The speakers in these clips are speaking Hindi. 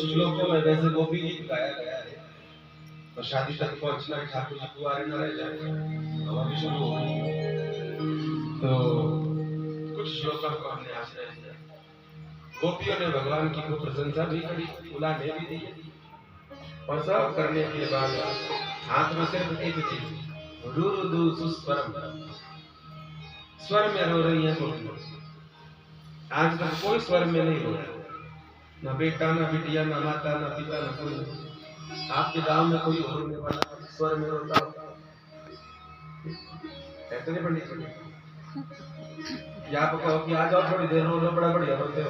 श्लोकों में वैसे गोपी गीत गाया गया है, और शादी तक पहुंचना ठाकुर जी कुंवारे न रह जाए, हवा भी शुरू हो गई। तो कुछ श्लोकों को हमने आश्रय किया। गोपियों ने भगवान की खूब प्रशंसा भी करी, उलाहने भी दी, और सब करने के बाद हाथ में सिर्फ एक चीज, रुरुदु सुस्वरम, स्वर में रो रही है गोपियां। आज तक कोई स्वर में नहीं रोया, ना बेटा ना बिटिया ना माता ना पिता ना कोई। आपके गांव में कोई रोने वाला स्वर में रोता ऐसे नहीं पंडित जी? या आप कहो कि आ जाओ थोड़ी देर रो लो, बड़ा बढ़िया रोते हो,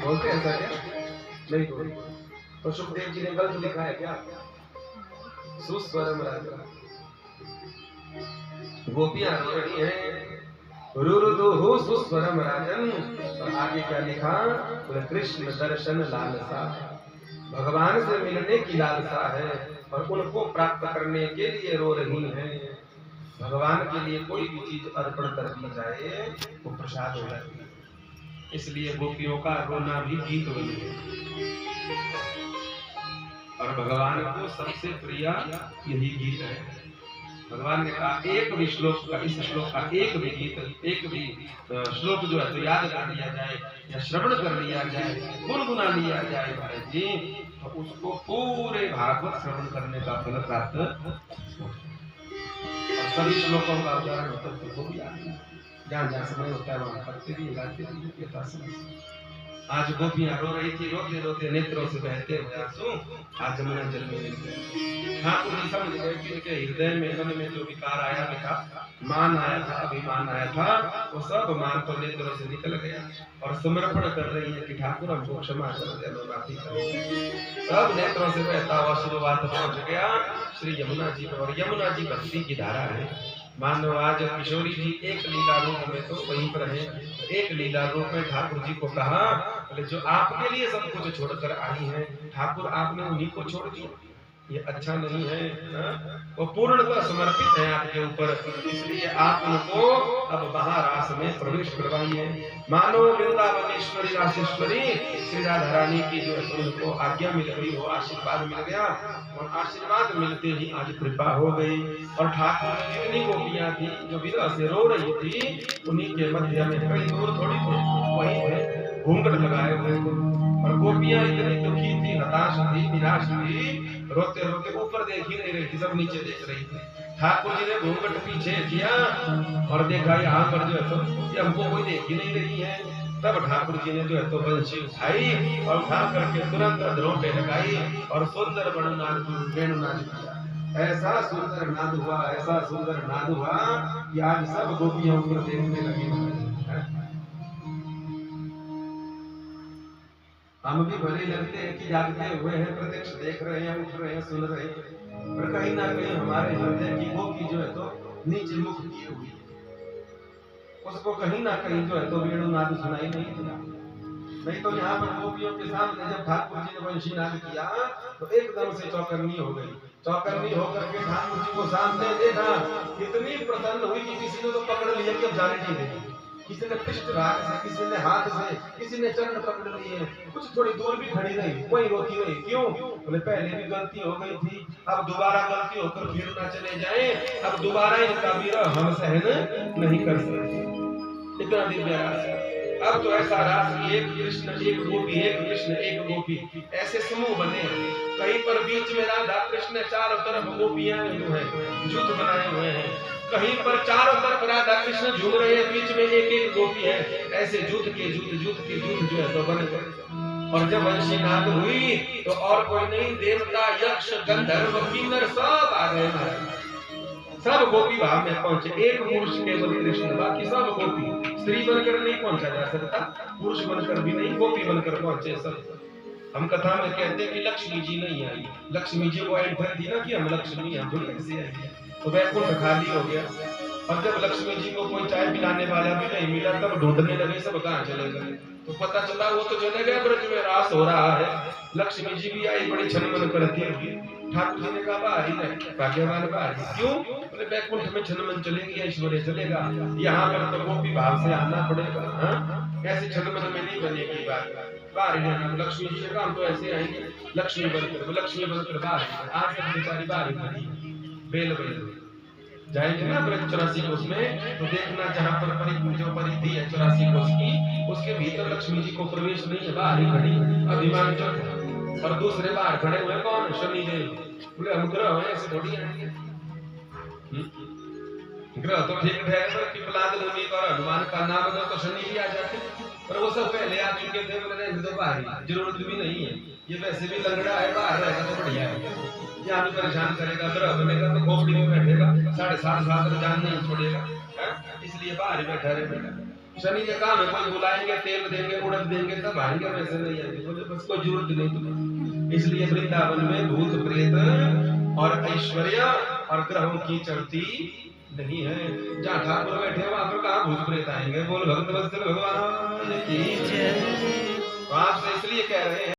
बोलते ऐसा क्या? नहीं बोलते। तो सुखदेव जी ने गलत लिखा है क्या? सुस्वरम राजा। गोपियां रो रही हैं, रुरुदुहु सुस्वरम राजन, और आगे क्या लिखा? कृष्ण दर्शन लालसा, भगवान से मिलने की लालसा है और उनको प्राप्त करने के लिए रो रही हैं। भगवान के लिए कोई भी चीज अर्पण कर दी जाए वो प्रसाद हो जाती है, इसलिए गोपियों का रोना भी गीत बन गया। और भगवान को सबसे प्रिय यही गीत है। भगवान ने कहा एक भी श्लोक का, इस श्लोक का एक भी गीत, एक भी श्लोक जो है तो याद कर लिया जाए या श्रवण कर लिया जाए, गुनगुना लिया जाए महाराज जी, तो उसको पूरे भागवत श्रवण करने का फल प्राप्त हो। और सभी श्लोकों का उच्चारण होता है, जहाँ जहाँ समय होता है वहाँ करते भी, गाते भी। आज गोपियां रो रही थी, रोते रोते नेत्रों से बहते हुए आंसू आज जमुना जल में मिल गए। ठाकुर जी समझ गए कि उनके हृदय में, मन में जो विकार आया था, मान आया था, अभिमान आया था, वो सब मान तो नेत्रों से निकल गया और समर्पण कर रही है कि ठाकुर हमको क्षमा कर दे, हमें माफी कर दे। सब नेत्रों से बहता हुआ शुरुआत पहुंच गया श्री यमुना जी पर, और यमुना जी भक्ति की धारा है। मानो आज किशोरी जी एक लीला रूप में तो वहीं पर है, एक लीला रूप में ठाकुर जी को कहा, बोले जो आपके लिए सब कुछ छोड़कर आई है ठाकुर, आपने उन्हीं को छोड़ दिया, ये अच्छा नहीं है ना? वो पूर्णतः समर्पित है आपके ऊपर, इसलिए आप उनको अब महारास में प्रवेश करवाइए। मानो वृंदावनेश्वरी राशेश्वरी श्री राधा रानी की जो उनको आज्ञा मिल गई, वो आशीर्वाद मिल गया, और आशीर्वाद मिलते ही आज कृपा हो गई। और ठाकुर जितनी गोपियां थी जो विरह से रो रही थी, उन्हीं के मध्य में कई दूर थोड़ी थे, वहीं थे, घूंघट लगाए हुए थे, और गोपियां इतनी दुखी थी, हताश थी, निराश थी, रोते रोते ऊपर देख ही नहीं रही थी, सब नीचे देख रही थी। ठाकुर जी ने घूंघट पीछे किया और देखा यहाँ पर जो है तो हमको कोई देख ही नहीं रही है। तब ठाकुर जी ने जो है तो बंशी उठाई और उठा करके तुरंत अधरों पे लगाई और सुंदर वेणुनाद किया। ऐसा सुंदर नाद हुआ, ऐसा सुंदर नाद हुआ कि आज सब गोपियां ऊपर देखने लगी। हम भी भले लगते हैं कि जागते हुए हैं, प्रत्यक्ष देख रहे हैं, उठ रहे हैं, सुन रहे हैं, पर कहीं ना कहीं हमारे हृदय की गोपी जो है तो नीचे मुख किए हुई है, उसको कहीं ना कहीं जो है तो वेणुनाद सुनाई नहीं दिया। नहीं तो यहाँ पर गोपियों के सामने जब ठाकुर जी ने वंशी नाद किया तो एकदम से चौकन्नी हो गई। चौकन्नी होकर के ठाकुर जी को सामने देखा, इतनी प्रसन्न हुई कि किसी ने तो पकड़ लिया कि अब जाने नहीं देगी। किसी ने पृष्ठ भाग से, किसी ने हाथ से, किसी ने चरण पकड़ लिए, कुछ थोड़ी दूर भी खड़ी रही, वही रोती रही। क्यों? बोले पहले भी गलती हो गई थी, अब दोबारा गलती होकर फिर ना चले जाए, अब दोबारा इनका विरह हम सहन नहीं कर सकते। इतना दिव्य रास, अब तो ऐसा रास कि एक कृष्ण एक गोपी, एक कृष्ण एक गोपी, ऐसे समूह बने। कहीं पर बीच में राधा कृष्ण, चारों तरफ गोपियां जो है जुट बनाए हुए हैं, कहीं पर चारों तरफ राधा कृष्ण झूम रहे हैं, बीच में एक एक गोपी है, ऐसे जुट के जुट जो है तो बन गए। और जब वंशी नाद हुई तो और कोई नहीं, देवता यक्ष गंधर्व किन्नर सब आ गए, सब गोपी भाव में पहुंचे। एक पुरुष केवल कृष्ण, बाकी सब गोपी। स्त्री बनकर नहीं पहुंचा जा सकता, पुरुष बनकर भी नहीं, गोपी बनकर पहुंचे सब। हम कथा में कहते हैं कि लक्ष्मी जी नहीं आई, लक्ष्मी जी को एंटर थी ना कि हम लक्ष्मी, हम थोड़ी कैसे आएंगे, तो वैकुंठ खाली हो गया। और जब लक्ष्मी जी को कोई चाय पिलाने वाला भी नहीं मिला, तब ढूंढने लगे सब कहाँ चले गए। तो पता चला वो तो चले गए, ब्रज में रास हो रहा है। लक्ष्मी जी भी आई, बड़ी छनमन करती होगी। ठाकुर जी ने कहा बाहरी नहीं, भाग्यवान बाहरी। क्यों? बोले बैकुंठ में छनमन चलेगी, ऐश्वर्य चलेगा, यहाँ पर तो गोपी भाव से आना पड़ेगा। हाँ, ऐसे छनमन में नहीं बनेगी बात। बाहरी नहीं, लक्ष्मी जी ने कहा हम तो ऐसे आएंगे, लक्ष्मी बनकर बाहरी। आज तक बेचारी बाहरी बनी बेल बेल जाएंगे ना ब्रज 84 कोस में, तो देखना जहाँ पर जो परिधि है 84 कोस की, उसके भीतर लक्ष्मी जी को प्रवेश नहीं है, बाहर ही खड़ी अभिमान चढ़। और दूसरे बाहर खड़े हुए कौन? शनि देव। बोले हम ग्रह हैं, ऐसे थोड़ी आएंगे। ग्रह तो ठीक ठहरे, पर पिपलाद मुनि और हनुमान का नाम दो तो शनि भी आ जाते, पर वो सब पहले आ चुके थे। बोले नहीं तो बाहर जरूरत भी नहीं है, ये वैसे भी लंगड़ा है, बाहर रहेगा तो बढ़िया है। यहाँ भी परेशान करेगा, ग्रह बनेगा तो खोपड़ी में बैठेगा, 7.5 साल तक जान नहीं छोड़ेगा, इसलिए बाहर ही बैठा रहेगा। शनि ने कहा कोई बुलाएंगे, तेल देंगे, उड़द देंगे तब आएंगे, वैसे नहीं आएंगे। बोले बस कोई जरूरत नहीं तुम्हें। इसलिए वृंदावन में भूत प्रेत और ऐश्वर्य और ग्रहों की चलती नहीं है। जहाँ ठाकुर बैठे वहां पर कहाँ भूत प्रेत आएंगे? बोल भक्त वत्सल भगवान की जय। तो आपसे इसलिए कह रहे हैं